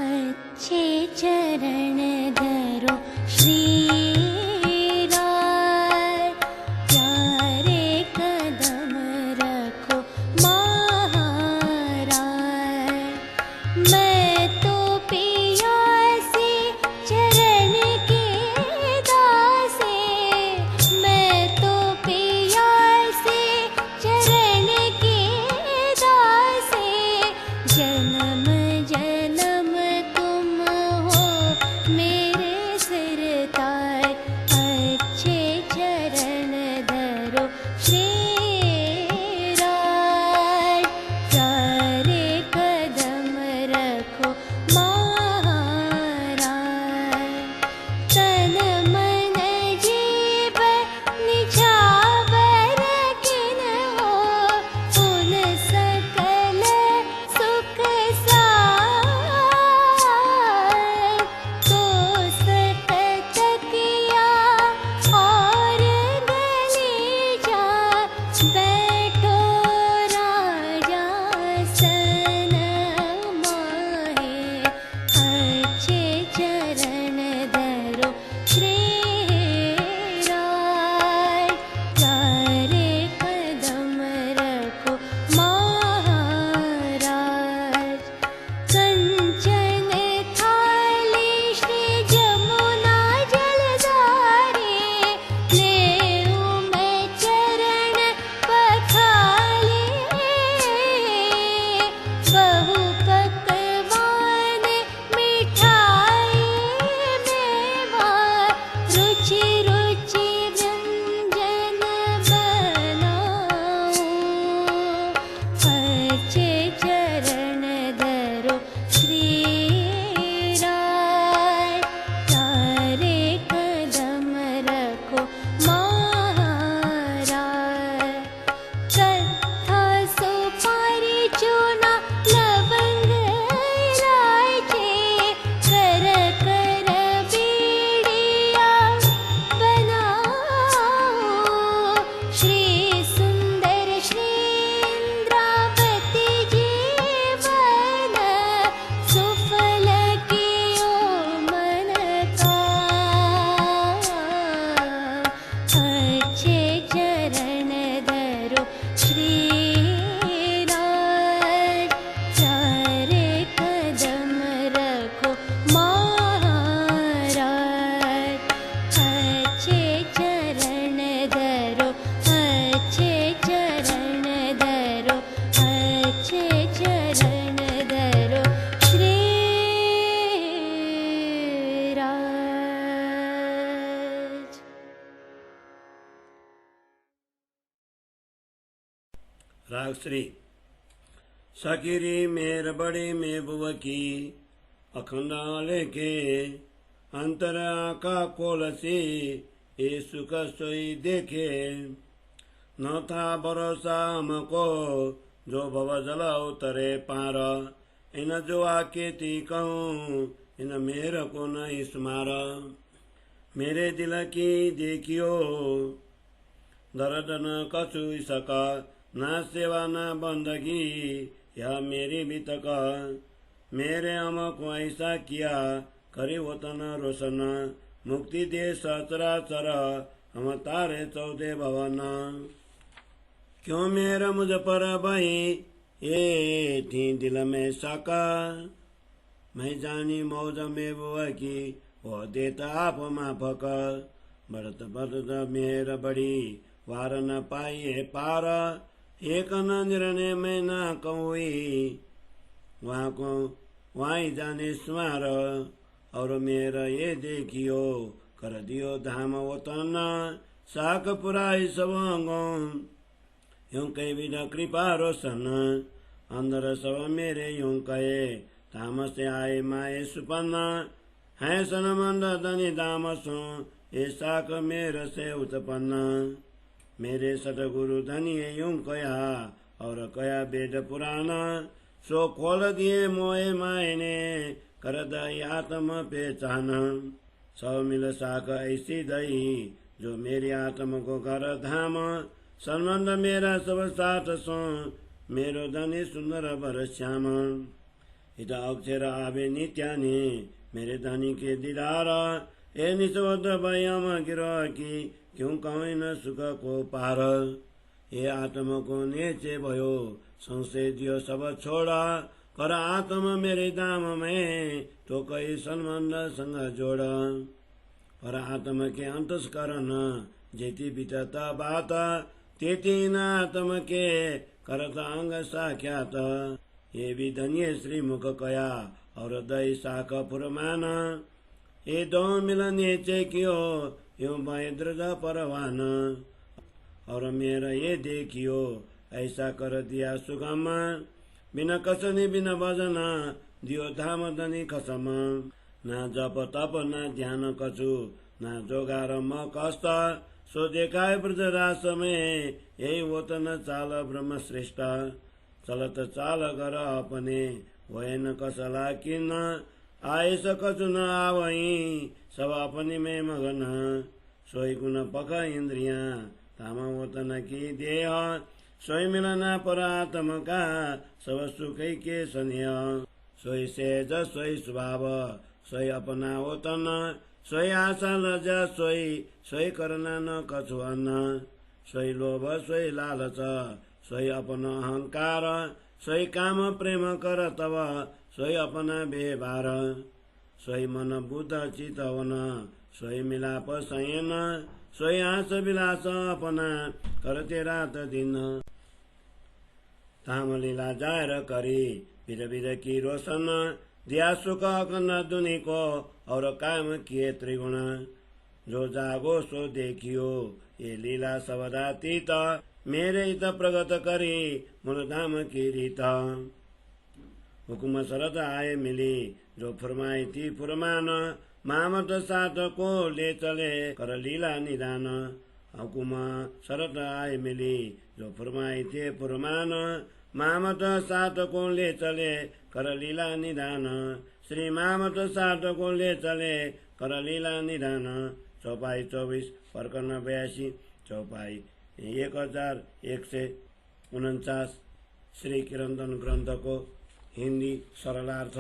अच्छे चरण धरो श्री राग श्री सकीरी मेर बड़ी में बुआ की अखंड लेके अंतर आका कोल से यीशु का सोई देखे न था भरोसा हमको जो भव जला उतरे पार इन जो आके ती कहूँ इन मेरे को नहीं स्मार मेरे दिल की देखियो दर्द न कछु सका ना सेवा ना बंदगी या मेरी भी तक मेरे हमको ऐसा किया करी वतन रोशन मुक्ति दे सचराचर हम तारे चौदह भवन क्यों मेरा मुझ पर बही ये थी दिल में सका मैं जानी मौज में बुआ की वो देता आप माफक बढ़त बढ़त मेरा बड़ी वार न पाइए पार एक निर्णय में ना कहूँ वहाँ को वहीं जाने स्मार और मेरा ये देखियो कर दियो धाम वतन साक पुराई सब यूं कई विधा कृपा रोशन अंदर सब मेरे यूं कहे धाम से आए माए सुपन्ना है सनमंद धनी धाम सो ये साक मेरे से उत्पन्न मेरे सतगुरु धनी यूं कया और कया वेद पुराना सो खोल दिए मोए मायने कर दई आत्म पहचान सब मिल साक ऐसी दई जो मेरी आत्म को कर धाम संबंध मेरा सब साथ सो मेरो धनी सुंदर बर श्याम हित अक्षर आवे नित्यानि मेरे धनी के दीदार ए निस्वत भयम गिरह की क्यों कहीं न सुख को पार ये आत्म को नेचे भयो संशय दियो सब छोड़ा कर आत्म मेरे दाम में तो कई संबंध संग जोड़ पर आत्म के अंतस्करण जेती बीतता बात तेती न आत्म के करत अंग साख्यात ये भी धन्य श्री मुख कया और दई साख पुरमान ये दो मिलने चेकियो यो भय दृढ़ परवान और मेरा ये देखियो ऐसा कर दिया सुगम बिना कसनी बिना भजना दियो धाम धनी खसम ना जप तप ना ध्यान कछु ना जोगार म कष्ट सो देखाए ब्रजरास में यही वो त न चाल ब्रह्म श्रेष्ठ चलत चाल गर अपने वयन कसला किन आएस कछु न आवई सब अपनी में मगन सोई गुण पक इंद्रिया तामा वो त न की देह सोई मिलना परात्म का सब सुखै के स्नेह सोई सेज सोई स्वभाव सोई अपना हो तन सोई आशा लजा सोई करना न कछु अन्न सोई लोभ सोई लालच सोई अपना अहंकार सोई काम प्रेम कर तब सोई अपना व्यवहार सोई मन बुद्ध चितवन सोई मिलाप संयन सोई आस विलास अपना करते रात दिन ताम लीला जायर करी बिर बिर की रोशन दिया सुख अखंड दुनि को और काम किए त्रिगुण जो जागो सो देखियो ये लीला सबदातीत मेरे हित प्रगत करी मन धाम की रीत हुकुम शरत आए मिली जो फरमाई थी फुरमान मामत साथ को ले चले कर लीला निदान हुकुम शरत आए मिली जो फरमाई थे फुरमान मामत साथ को ले चले कर लीला निदान श्री मामत साथ को ले चले कर लीला निदान चौपाई 24 प्रकरण 82 चौपाई 1149 श्री किरंदन ग्रंथ को हिंदी सरलार्थ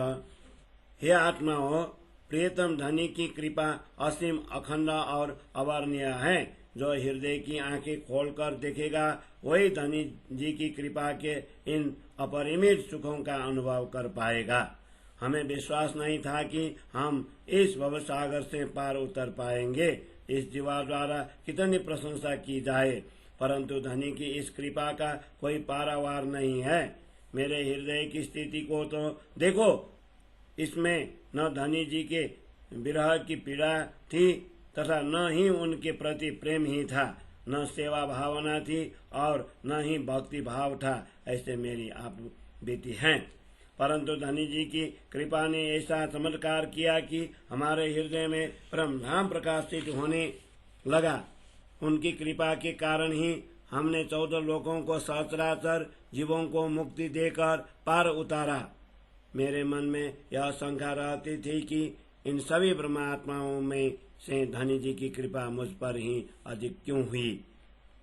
हे आत्मा हो प्रियतम धनी की कृपा असीम अखंड और अवर्णीय है जो हृदय की आंखें खोलकर देखेगा वही धनी जी की कृपा के इन अपरिमित सुखों का अनुभव कर पाएगा। हमें विश्वास नहीं था कि हम इस भवसागर से पार उतर पाएंगे। इस जीवा द्वारा कितनी प्रशंसा की जाए, परंतु धनी की इस कृपा का कोई पारावार नहीं है। मेरे हृदय की स्थिति को तो देखो, इसमें न धनी जी के विरह की पीड़ा थी तथा न ही उनके प्रति प्रेम ही था, न सेवा भावना थी और न ही भक्ति भाव था। ऐसे मेरी आप बीती है, परंतु धनी जी की कृपा ने ऐसा चमत्कार किया कि हमारे हृदय में परम धाम प्रकाशित होने लगा। उनकी कृपा के कारण ही हमने 14 लोकों को सहस्राचर जीवों को मुक्ति देकर पार उतारा। मेरे मन में यह शंका रहती थी कि इन सभी ब्रह्मात्माओं में से धनी जी की कृपा मुझ पर ही अधिक क्यों हुई।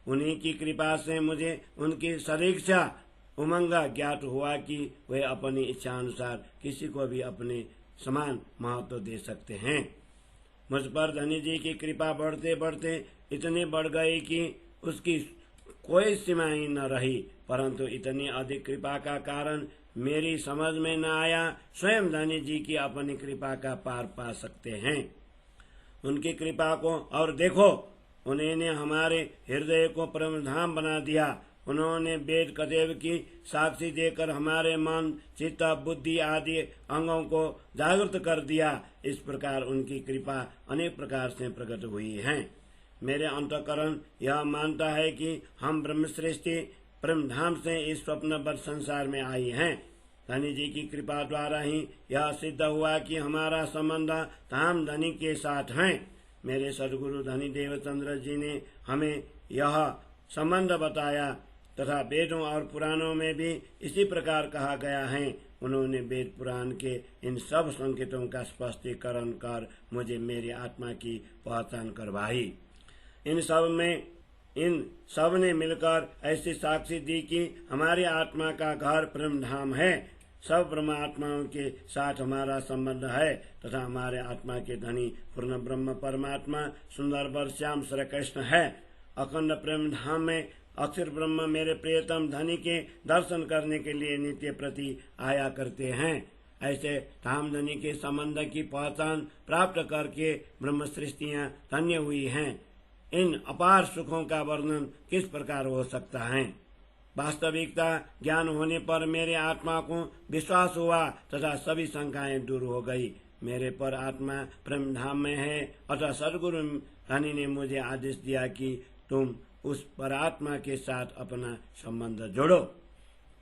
उन्हीं की कृपा से मुझे उनकी सरीक्षा उमंग ज्ञात हुआ कि वे अपनी इच्छा अनुसार किसी को भी अपने समान महत्व दे सकते हैं। मुझ पर धनी जी की कृपा बढ़ते बढ़ते इतनी बढ़ गई कि उसकी कोई सीमा ही न रही, परंतु इतनी अधिक कृपा का कारण मेरी समझ में न आया। स्वयं धनी जी की अपनी कृपा का पार पा सकते हैं। उनकी कृपा को और देखो, उन्होंने हमारे हृदय को परम धाम बना दिया। उन्होंने वेद कदेव की साक्षी देकर हमारे मन चित्त बुद्धि आदि अंगों को जागृत कर दिया। इस प्रकार उनकी कृपा अनेक प्रकार से प्रकट हुई है। मेरे अंतःकरण यह मानता है कि हम ब्रह्मश्रेष्ठी परम धाम से इस स्वप्नबद्ध संसार में आई हैं। धनी जी की कृपा द्वारा ही यह सिद्ध हुआ कि हमारा संबंध धाम धनी के साथ है। मेरे सदगुरु धनी देवचंद्र जी ने हमें यह संबंध बताया तथा वेदों और पुराणों में भी इसी प्रकार कहा गया है। उन्होंने वेद पुराण के इन सब संकेतों का स्पष्टीकरण कर मुझे मेरी आत्मा की पहचान करवाई। इन सब ने मिलकर ऐसी साक्षी दी कि हमारी आत्मा का घर परम धाम है। सब ब्रह्मात्माओं के साथ हमारा संबंध है तथा हमारे आत्मा के धनी पूर्ण ब्रह्म परमात्मा सुंदर वर श्याम श्री कृष्ण है। अखंड प्रेम धाम में अक्षर ब्रह्म मेरे प्रियतम धनी के दर्शन करने के लिए नित्य प्रति आया करते हैं। ऐसे धाम धनी के संबंध की पहचान प्राप्त करके ब्रह्म सृष्टियां धन्य हुई हैं। इन अपार सुखों का वर्णन किस प्रकार हो सकता है। वास्तविकता ज्ञान होने पर मेरे आत्मा को विश्वास हुआ तथा सभी शंकाएं दूर हो गई। मेरे पर आत्मा प्रेम धाम में है अतः सदगुरु धनी ने मुझे आदेश दिया कि तुम उस परात्मा के साथ अपना संबंध जोड़ो।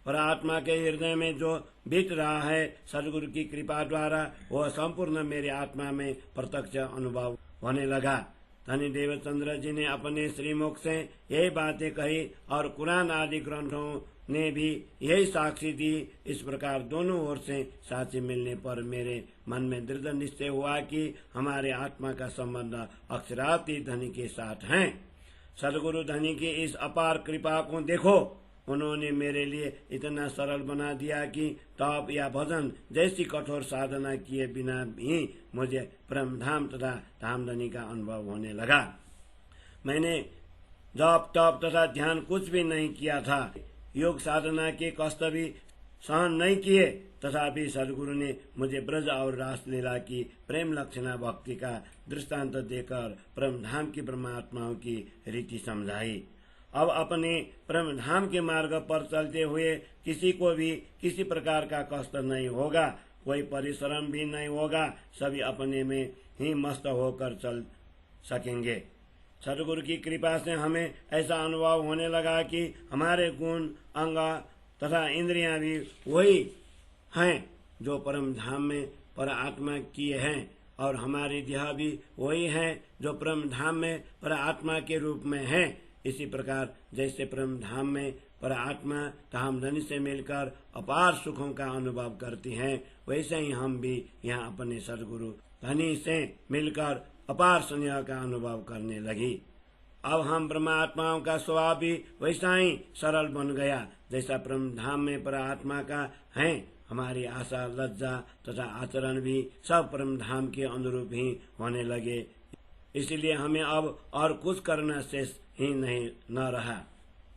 परात्मा के हृदय में जो बीत रहा है सदगुरु की कृपा द्वारा वह संपूर्ण मेरे आत्मा में प्रत्यक्ष अनुभव होने लगा। धनी देवचंद्र जी ने अपने श्रीमुख से यही बातें कही और कुरान आदि ग्रंथों ने भी यही साक्षी दी। इस प्रकार दोनों ओर से साक्षी मिलने पर मेरे मन में दृढ़ निश्चय हुआ कि हमारे आत्मा का संबंध अक्षरातीत धनी के साथ है। सदगुरु धनी की इस अपार कृपा को देखो। उन्होंने मेरे लिए इतना सरल बना दिया कि तप या भजन जैसी कठोर साधना किए बिना ही मुझे परम धाम तथा धामधनी का अनुभव होने लगा। मैंने जप तप तथा ध्यान कुछ भी नहीं किया था। योग साधना के कष्ट भी सहन नहीं किए तथापि सदगुरु ने मुझे ब्रज और रासलीला की प्रेम लक्षणा भक्ति का दृष्टांत देकर परम धाम की परमात्माओं की रीति समझाई। अब अपने परम धाम के मार्ग पर चलते हुए किसी को भी किसी प्रकार का कष्ट नहीं होगा, कोई परिश्रम भी नहीं होगा, सभी अपने में ही मस्त होकर चल सकेंगे। सदगुरु की कृपा से हमें ऐसा अनुभव होने लगा कि हमारे गुण अंग तथा इंद्रियां भी वही हैं जो परम धाम में पर आत्मा की हैं और हमारी देह भी वही है जो परम धाम में पर आत्मा के रूप में है। इसी प्रकार जैसे परम धाम में पर आत्मा धामधनी से मिलकर अपार सुखों का अनुभव करती हैं, वैसे ही हम भी यहाँ अपने सदगुरु धनी से मिलकर अपार स्नेह का अनुभव करने लगी। अब हम परमात्माओं का स्वभाव भी वैसा ही सरल बन गया जैसा परम धाम में पर आत्मा का है। हमारी आशा लज्जा तथा आचरण भी सब परम धाम के अनुरूप ही होने लगे। इसलिए हमें अब और कुछ करना शेष ही नहीं न रहा।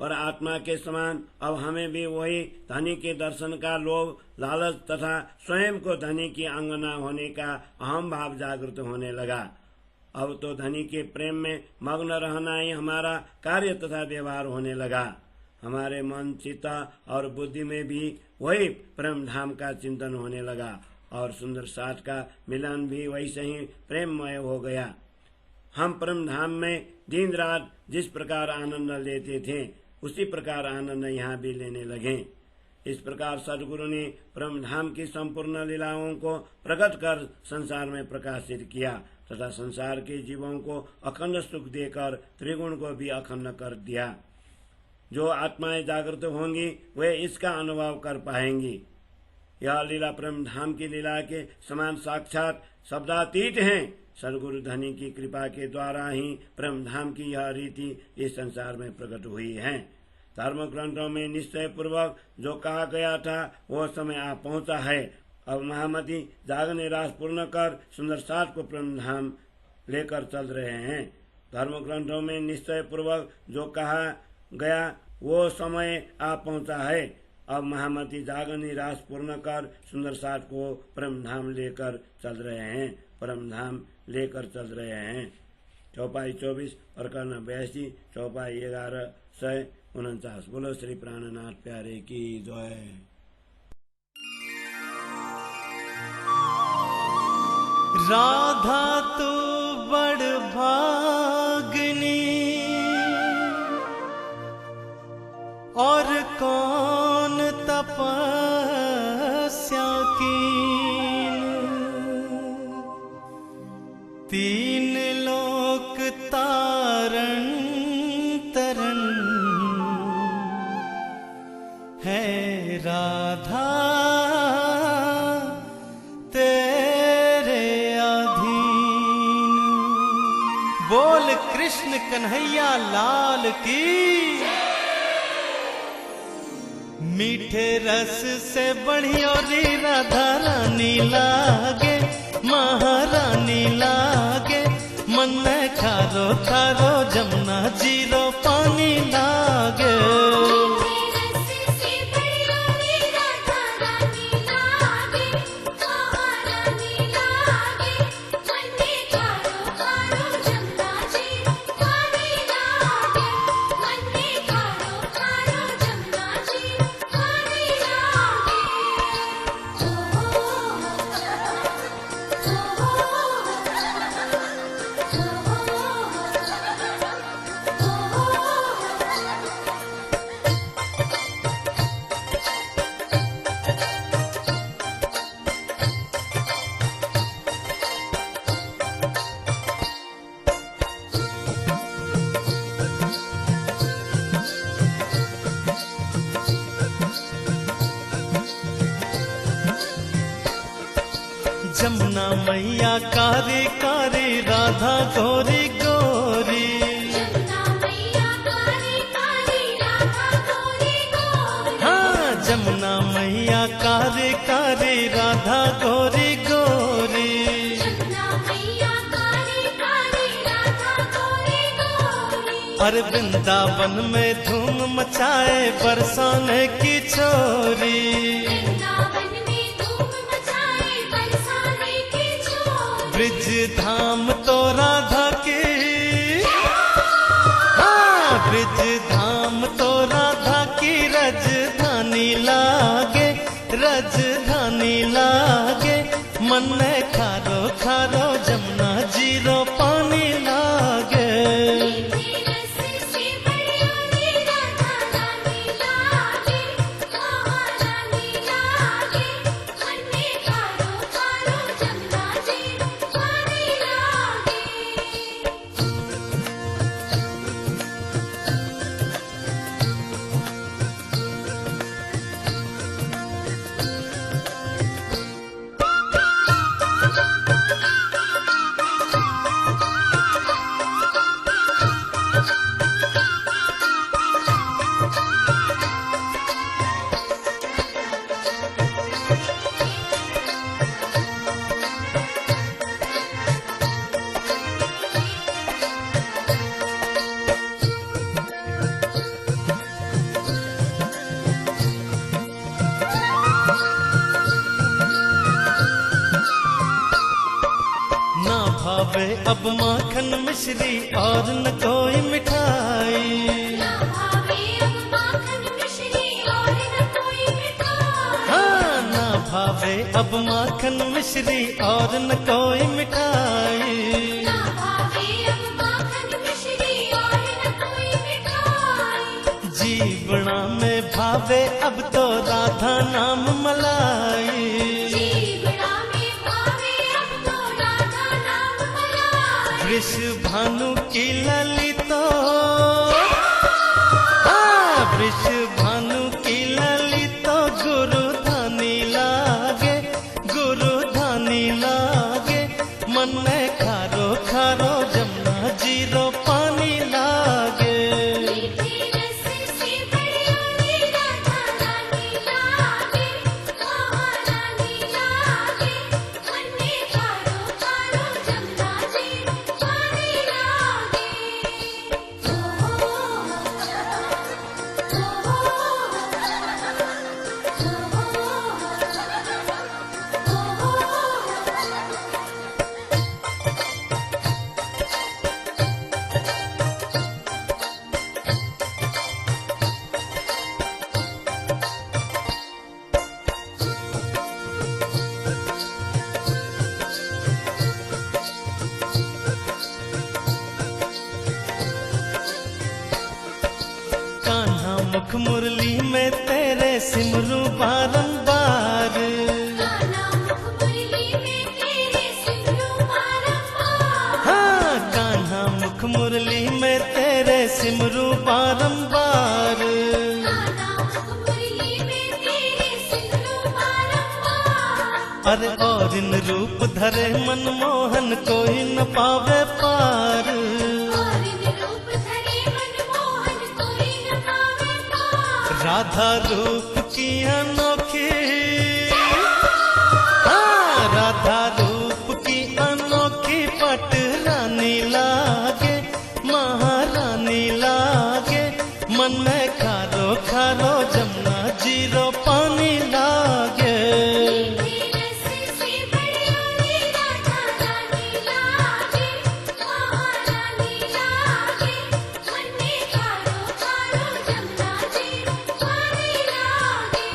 पर आत्मा के समान अब हमें भी वही धनी के दर्शन का लोभ लालच तथा स्वयं को धनी की अंगना होने का अहम भाव जागृत होने लगा। अब तो धनी के प्रेम में मग्न रहना ही हमारा कार्य तथा व्यवहार होने लगा। हमारे मन चित्त और बुद्धि में भी वही परम धाम का चिंतन होने लगा और सुंदर साथ का मिलन भी वैसे ही प्रेममय हो गया। हम परम धाम में दिन रात जिस प्रकार आनंद लेते थे उसी प्रकार आनंद यहाँ भी लेने लगे। इस प्रकार सदगुरु ने परम धाम की संपूर्ण लीलाओं को प्रकट कर संसार में प्रकाशित किया तथा संसार के जीवों को अखंड सुख देकर त्रिगुण को भी अखंड कर दिया। जो आत्माएं जागृत होंगी वे इसका अनुभव कर पाएंगी। यह लीला परम धाम की लीला के समान साक्षात शब्दातीत हैं। सदगुरु धनी की कृपा के द्वारा ही परम धाम की यह रीति इस संसार में प्रकट हुई है। धर्म ग्रंथों में निश्चय पूर्वक जो कहा गया था वो समय आ पहुंचा है। अब महामती जागने रास पूर्ण कर सुंदर साथ को परम धाम लेकर चल रहे हैं। धर्म ग्रंथों में निश्चय पूर्वक जो कहा गया वो समय आ पहुंचा है। अब महामती जागनी रास पूर्ण कर सुंदर साथ को परम धाम लेकर चल रहे हैं, परम धाम लेकर चल रहे हैं। चौपाई 24 प्रकरण 82 चौपाई 1149। बोलो श्री प्राणनाथ प्यारे की जय। राधा तो बड़ भागनी और कौन तपस्या कीन, तीन लोक तारण तरन है राधा तेरे अधीन। बोल कृष्ण कन्हैया लाल की। मीठे रस से बढ़िया री राधा रानी लागे, महारानी लागे। मन में खारो खारो जमुना जीरो पानी लागे। जमुना मैया कारी कारी राधा गोरी गोरी। जमुना मैया कारी कारी राधा गोरी गोरी। हाँ जमुना मैया कारी कारी राधा गोरी गोरी। जमुना मैया कारी कारी राधा गोरी गोरी। अरे वृंदावन में धूम मचाए बरसाने की छोरी। वृंदावन में धूम मचाए बरसाने की छोरी। ब्रिज धाम तो राधा की, हाँ ब्रिज धाम तो राधा की राजधानी लागे, राजधानी लागे। मन में खारो खारो जमुना जीरो पानी लागे। भावे अब माखन मिश्री और न कोई मिठाई। ना भावे अब माखन मिश्री और न कोई मिठाई। हाँ ना भावे अब माखन मिश्री और न कोई मिठाई। ना भावे अब माखन मिश्री और न कोई मिठाई। जीवना में भावे अब तो राधा नाम मलाई। वृष भानु की ललितो, हाँ वृष भानु की ललितो गुरु धानी लागे, गुरु धानी लागे। मन में खारो खारो जमुना जीरो पानी लागे। मुख मुरली में तेरे सिमरू बारंबार। हाँ कान्हा मुख मुरली में तेरे सिमरू बारंबार। अरे और इन रूप धरे मनमोहन कोई न पावे पार। राधा रूप की अनोखी, हाँ, राधा रूप की अनोखी पट रानी लागे, महारानी लागे। मन में खारो खारो जमुना जीरो पानी लागे। रस से बड़ी राधा रानी लागे, महारानी लागे। मन में खारो खारो जमुना जी पानी लागे।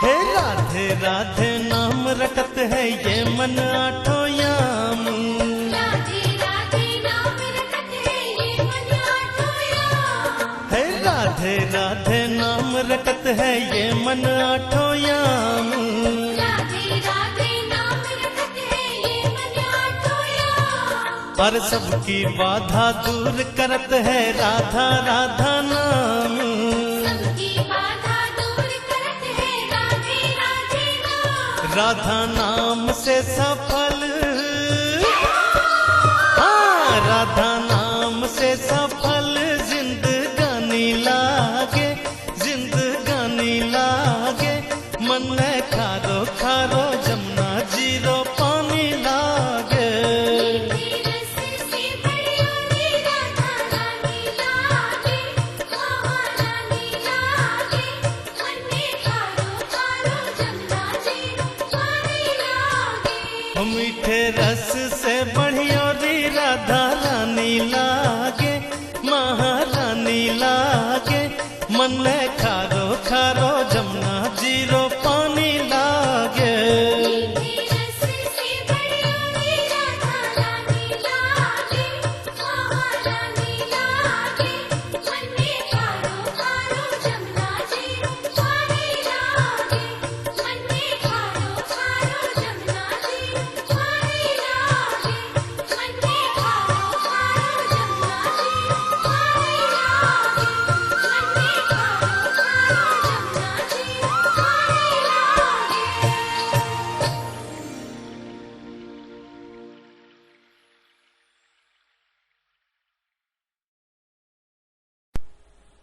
हे राधे राधे नाम रखत है ये मन आठो याम। राधे राधे नाम रखत है ये मन आठो याम। हे राधे राधे नाम रखत है ये मन आठो याम। राधे राधे नाम रखत है ये मन आठो याम। पर सबकी बाधा दूर करत है राधा राधा नाम। सबकी बाधा दूर करत है राधे राधे नाम। राधा नाम से सफल, हाँ, राधा नाम से सफल जिंदगानी लागे, जिंदगानी लागे। मन में खारो खारो जमुना जीरो पानी लागे। रस से बड़ी राधा रानी लागे, महारानी लागे। मन में खारो खारो जमुना जी पानी लागे। मीठे रस से बढ़िया री राधा रानी लागे, महारानी लागे। मन में खारो खारो जमुना जीरो पानी लागे। रस से बड़ी राधा रानी लागे, महारानी लागे। मन में खारो खारो जमुना जी पानी लागे। मन में खारो खारो जमुना जी पानी लागे। मन में खारो खारो जमुना जी पानी लागे। मन में खारो खारो जमुना जी पानी लागे।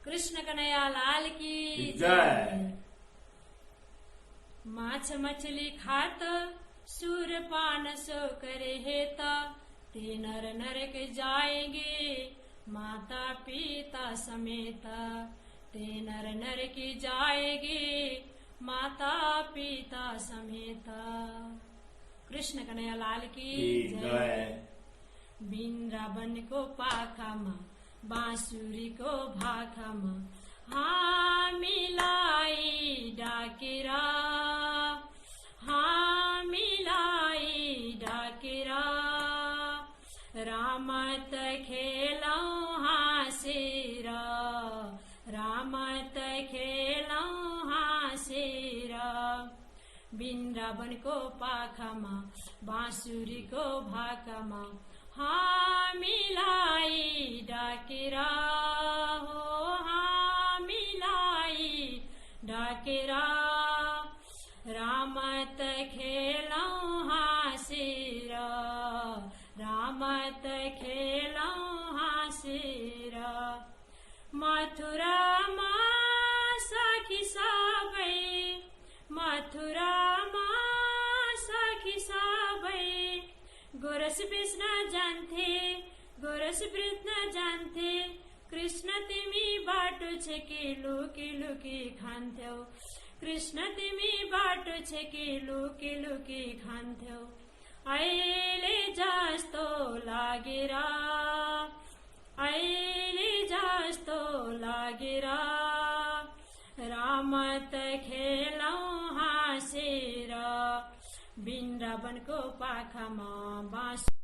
कृष्ण कन्हैया लाल की जय। माछ मछली खात सूर पान सो करे हेत। ते नर नरक जाएंगे माता पिता समेत। ते नर नरक जाएंगे माता पिता समेत। कृष्ण कन्हैया लाल की जय। वृंदावन को पाखम बांसुरी को भाखम, हाँ मिलाई डाकिरा, हाँ मिलाई डाकिरा। रामत खेलौ हासिरा, रामत खेलौ हासिरा। वृंदावन को पाखमा बांसुरी को भाकमा, हाँ मिलाई डाकिरा हो, हाँ मिलाई डाकिरा। रामत खेलौ हासिरा, रामत खेलौ हासिरा। मथुरा मा सखी सबे, मथुरा मा सखी सबे। गोरस कृष्ण जानथे, गोरस कृष्ण जानथे। कृष्ण तिमी बाटो छेके लुकी लुकी खान्थ्यौ, कृष्ण तिमी बाटो छेके लुकी लुकी खान्थ्यौ। अहिले जस्तो लागेर, अहिले जस्तो लागेर। रामत खेलौ हाँसेर, માં બાંસુરી